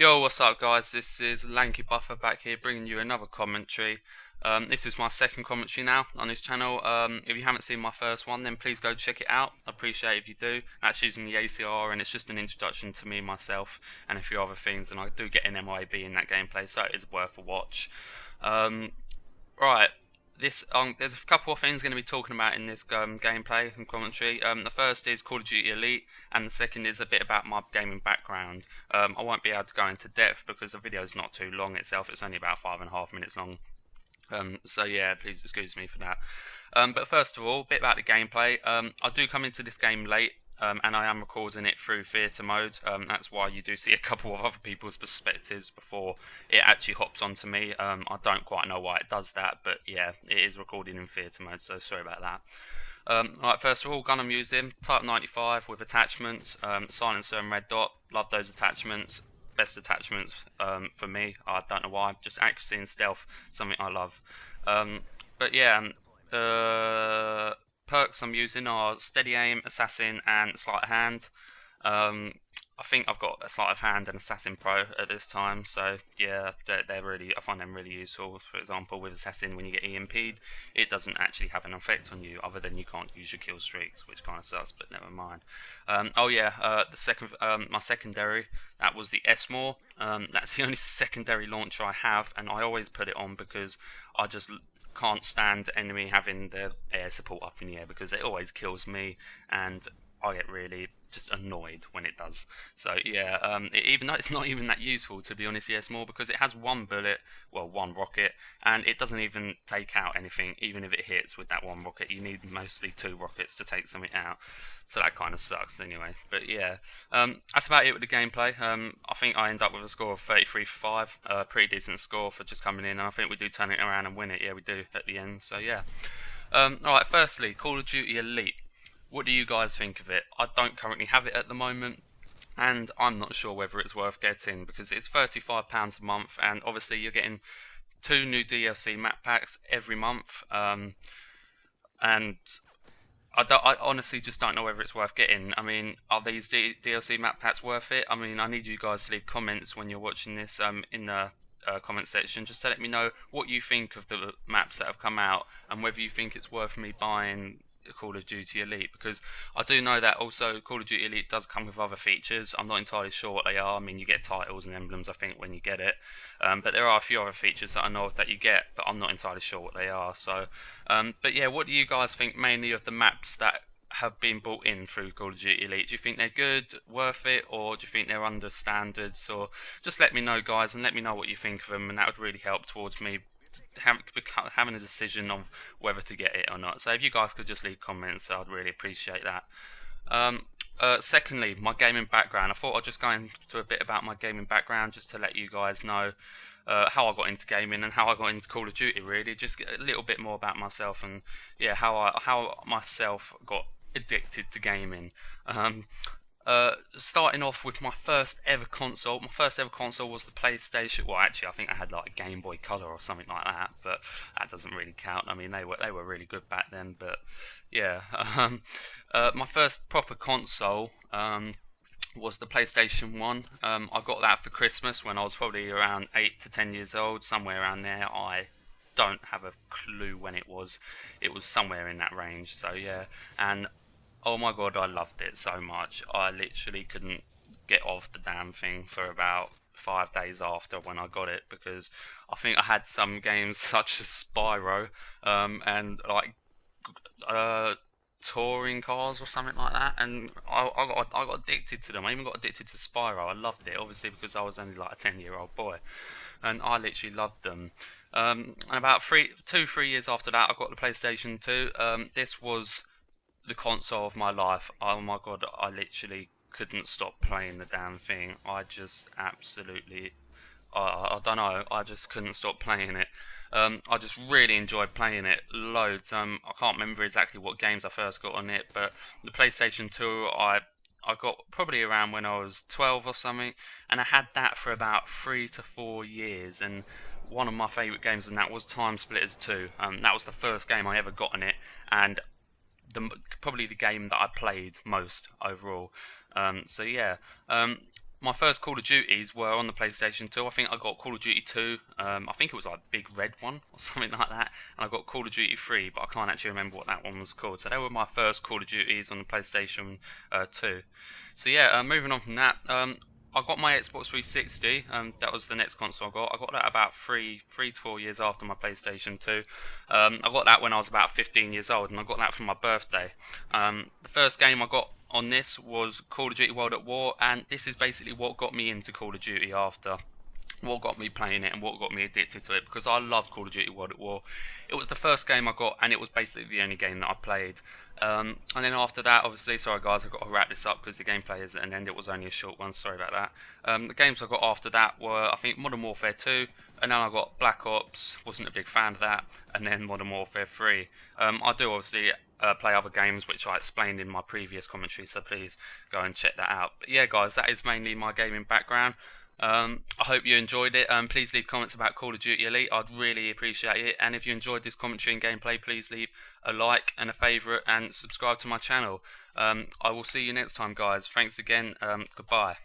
Yo, what's up guys? This is Lanky Buffa back here bringing you another commentary. This is my second commentary now on this channel. If you haven't seen my first one, then please go check it out. I appreciate if you do. That's using the ACR, and it's just an introduction to me, myself, and a few other things, and I do get an MIB in that gameplay, so it is worth a watch. Right, there's a couple of things going to be talking about in this gameplay and commentary. The first is Call of Duty Elite, and the second is a bit about my gaming background. I won't be able to go into depth because the video is not too long itself. It's only about 5.5 minutes long. So yeah, please excuse me for that. But first of all, a bit about the gameplay. I do come into this game late, and I am recording it through theatre mode. That's why you do see a couple of other people's perspectives before it actually hops onto me. I don't quite know why it does that, but yeah, it is recorded in theatre mode, so sorry about that. Right, first of all, gun I'm using, Type 95 with attachments, silencer and red dot. Love those attachments. Best attachments for me. I don't know why. Just accuracy and stealth, something I love. But yeah, perks I'm using are steady aim, assassin, and sleight of hand. I think I've got a sleight of hand and assassin pro at this time, so yeah, they're really, I find them really useful. For example, with assassin, when you get EMP'd, it doesn't actually have an effect on you, other than you can't use your kill streaks, which kind of sucks, but never mind. Oh yeah, my secondary, that was the S-More. That's the only secondary launcher I have, and I always put it on because I just can't stand enemy having their air support up in the air, because it always kills me, and I get really just annoyed when it does. So yeah, even though it's not even that useful, to be honest, yes, more because it has one bullet, well, one rocket, and it doesn't even take out anything. Even if it hits with that one rocket, you need mostly 2 rockets to take something out. So that kind of sucks anyway. But yeah, that's about it with the gameplay. I think I end up with a score of 33 for 5. Pretty decent score for just coming in, and I think we do turn it around and win it. Yeah, we do at the end. So yeah. Alright, firstly, Call of Duty Elite. What do you guys think of it? I don't currently have it at the moment, and I'm not sure whether it's worth getting because it's £35 a month, and obviously you're getting 2 new DLC map packs every month, and I honestly just don't know whether it's worth getting. I mean, are these DLC map packs worth it? I mean, I need you guys to leave comments when you're watching this in the comment section, just to let me know what you think of the maps that have come out, and whether you think it's worth me buying Call of Duty Elite, because I do know that also Call of Duty Elite does come with other features. I'm not entirely sure what they are. I mean, you get titles and emblems, I think, when you get it, but there are a few other features that I know that you get, but I'm not entirely sure what they are. So but yeah, what do you guys think mainly of the maps that have been brought in through Call of Duty Elite? Do you think they're good, worth it, or do you think they're under standards? Or just let me know, guys, and let me know what you think of them, and that would really help towards me having a decision of whether to get it or not. So if you guys could just leave comments, I'd really appreciate that. Secondly, my gaming background. I thought I'd just go into a bit about my gaming background, just to let you guys know how I got into gaming and how I got into Call of Duty. Really, just get a little bit more about myself, and yeah, how I myself got addicted to gaming. Starting off with my first ever console. My first ever console was the PlayStation. Well, actually, I think I had like a Game Boy Color or something like that, but that doesn't really count. I mean, they were really good back then. But yeah, my first proper console was the PlayStation 1. I got that for Christmas when I was probably around 8 to 10 years old, somewhere around there. I don't have a clue when it was. It was somewhere in that range. So yeah, and oh my god, I loved it so much. I literally couldn't get off the damn thing for about 5 days after when I got it, because I think I had some games such as Spyro and like touring cars or something like that, and I got addicted to them. I even got addicted to Spyro. I loved it, obviously, because I was only like a 10-year-old boy, and I literally loved them. And about 3 years after that, I got the PlayStation 2. This was the console of my life. Oh my god, I literally couldn't stop playing the damn thing. I just absolutely, I don't know, I just couldn't stop playing it. I just really enjoyed playing it loads. I can't remember exactly what games I first got on it, but the PlayStation 2 I got probably around when I was 12 or something, and I had that for about 3 to 4 years, and one of my favourite games on that was Time Splitters 2. That was the first game I ever got on it, and probably the game that I played most overall. So yeah, my first Call of Duties were on the PlayStation 2. I think I got Call of Duty 2. I think it was like a big red one or something like that. And I got Call of Duty 3, but I can't actually remember what that one was called. So they were my first Call of Duties on the PlayStation 2. So yeah, moving on from that, I got my Xbox 360. That was the next console I got. I got that about three to 4 years after my PlayStation 2. I got that when I was about 15 years old, and I got that for my birthday. The first game I got on this was Call of Duty World at War, and this is basically what got me into Call of Duty after. What got me playing it and what got me addicted to it, because I love Call of Duty World at War. It was the first game I got, and it was basically the only game that I played. And then after that, obviously, sorry guys, I've got to wrap this up because the gameplay is at an end. It was only a short one, sorry about that. The games I got after that were, I think, Modern Warfare 2, and then I got Black Ops, wasn't a big fan of that, and then Modern Warfare 3. I do obviously play other games which I explained in my previous commentary, so please go and check that out. But yeah guys, that is mainly my gaming background. I hope you enjoyed it. Please leave comments about Call of Duty Elite. I'd really appreciate it. And if you enjoyed this commentary and gameplay, please leave a like and a favourite and subscribe to my channel. I will see you next time, guys. Thanks again. Goodbye.